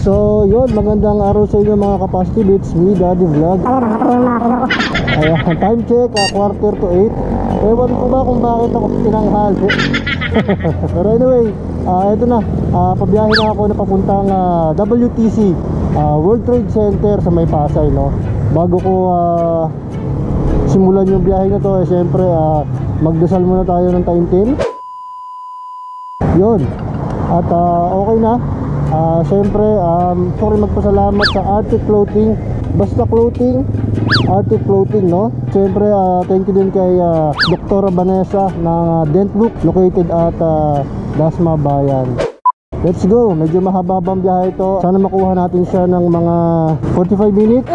So yun, magandang araw sa inyo mga ka-positive. It's me, Daddy Vlog. Ayan, time check, 7:45 to 8. Ewan ko ba kung bakit ako tinanghali. Pero anyway, ito na, pabiyahe na ako na papuntang WTC, World Trade Center sa May Pasay, no? Bago ko simulan yung biyahe na to, syempre magdasal muna tayo ng time 10. Yun, at okay na. Siyempre, sorry, magpasalamat sa Arctic Clothing, Basta Clothing, Arctic Clothing, no? Siyempre, thank you din kay Dr. Vanessa ng Dentbook, located at Dasma Bayan. Let's go, medyo mahababang biyahe ito. Sana makuha natin siya ng mga 45 minutes.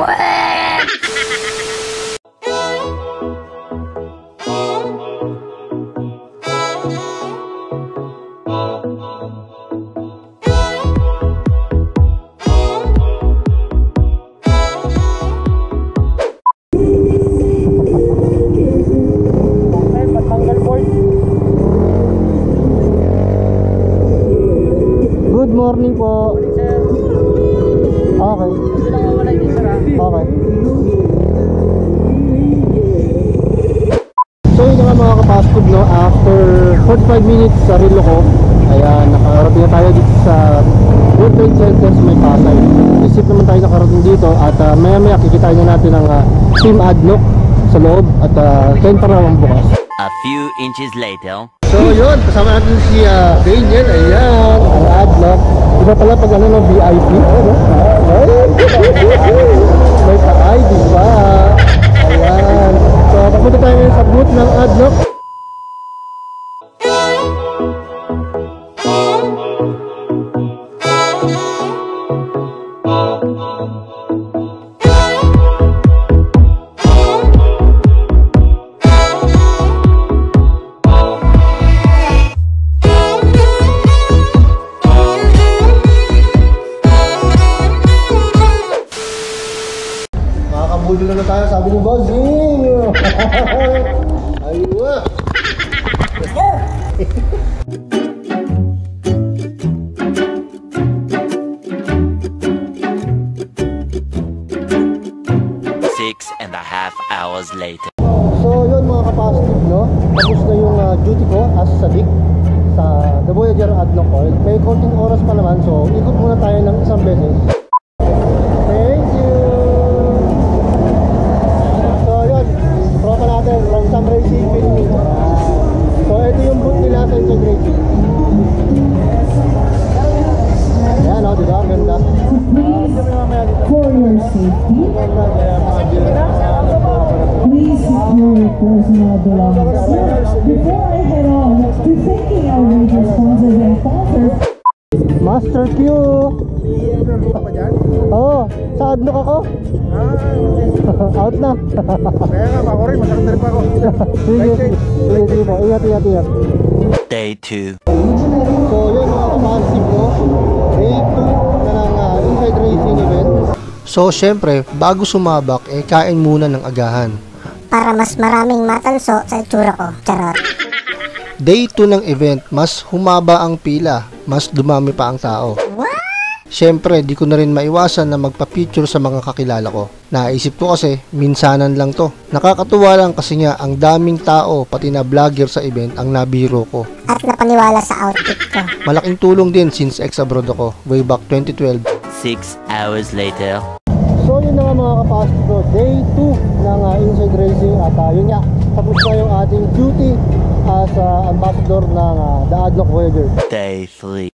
Good morning po. Morning, sir. Okay. Hindi lang mawala yung sir, ha? Okay. So yun nga mga kapaskud, no, after 45 minutes sa relo ko, ayan, nakarating na tayo dito sa World Trade Center sa May Pasay. Isip naman tayo nakarating dito at maya maya kikitain na natin ang Team Adlock sa loob at 10 pa naman bukas. A few inches later. So yun, kasama natin si Daniel, ayan, ang Adlock. Iba pala pag ano ng VIP. May ka-ID pa. Ayan. So papunta tayo ngayon sa booth ng Adlock. Makakabudol na tayo, sabi ni Bossing. Aywa. Let's go. 6.5 hours later. So yun mga ka-positive, no? Tapos na yung duty ko as sadik sa The Voyager Adlock Oil. May konting oras pa naman, so ikot muna tayo ng isang beses. Thank you. So yun, tropa natin from Sam Racing Philippines. So ito yung booth nila sa Inside Racing. Ayan, o, diba? Ang ganda. For your safety, please secure your personal belongings. Before I head on to thanking our major sponsors and sponsors. Master Q! Oo, sa Adlock ako. Out na. Kaya nga, ako rin, masakit na rin pa ako. Sige po, ingat. Day 2. So yun mga kapasib ko, day 2 na ng Inside Racing event. So syempre, bago sumabak, kain muna ng agahan. Para mas maraming matanso sa itsura ko. Charot. Day 2 ng event, mas humaba ang pila, mas dumami pa ang tao. Syempre, di ko na rin maiwasan na magpa-picture sa mga kakilala ko. Naisip ko kasi, minsanan lang to. Nakakatuwa lang kasi nga, ang daming tao, pati na vlogger sa event, ang nabiro ko. At napaniwala sa outfit ko. Malaking tulong din since ex-abroad ako, way back 2012. 6 hours later. So yun na nga mga kapasok ko, day 2 ng Inside Racing. At yun nga, tapos na yung ating duty as ambassador ng The Adlock Voyager. Day 3.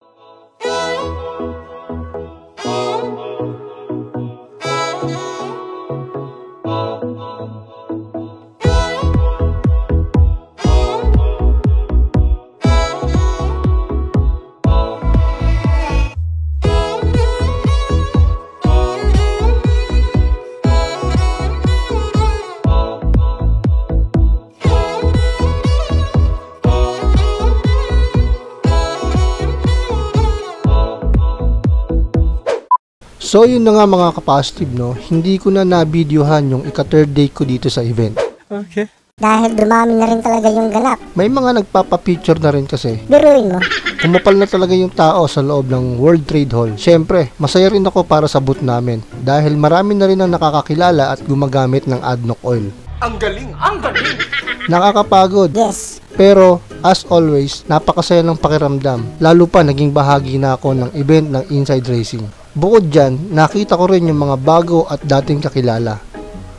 So yun na nga mga ka-positive, no, hindi ko na na-videohan yung ika-third day ko dito sa event. Okay. Dahil dumami na rin talaga yung ganap. May mga nagpapapicture na rin kasi. Biruin mo. Kumapal na talaga yung tao sa loob ng World Trade Hall. Siyempre, masaya rin ako para sa booth namin dahil marami na rin ang nakakakilala at gumagamit ng ADNOC oil. Ang galing! Ang galing! Nakakapagod. Yes. Pero, as always, napakasaya ng pakiramdam. Lalo pa, naging bahagi na ako ng event ng Inside Racing. Bukod dyan, nakita ko rin yung mga bago at dating kakilala.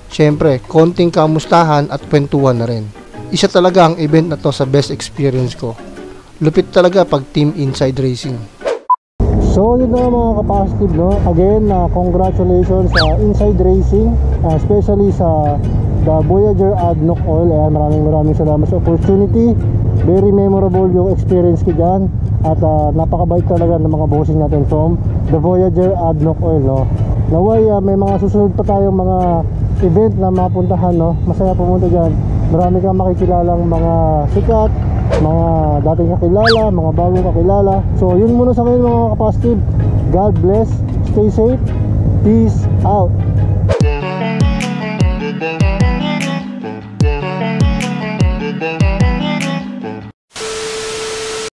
Siyempre, konting kamustahan at kwentuhan na rin. Isa talaga ang event na to sa best experience ko. Lupit talaga pag Team Inside Racing. So yun na mga kapasitive, no? Again, congratulations sa Inside Racing, especially sa the Voyager ADNOC Oil. Ayan, maraming salamat sa opportunity. Very memorable yung experience ko dyan. At napakabait talaga ng mga bossing natin from the Voyager ADNOC Oil, no? Naway, may mga susunod pa tayong mga event na mapuntahan, no? Masaya pumunta dyan. Marami kang makikilalang mga sikat, mga dating kakilala, mga bagong kakilala. So yun muna sa ngayon mga kapasitive. God bless, stay safe, peace out.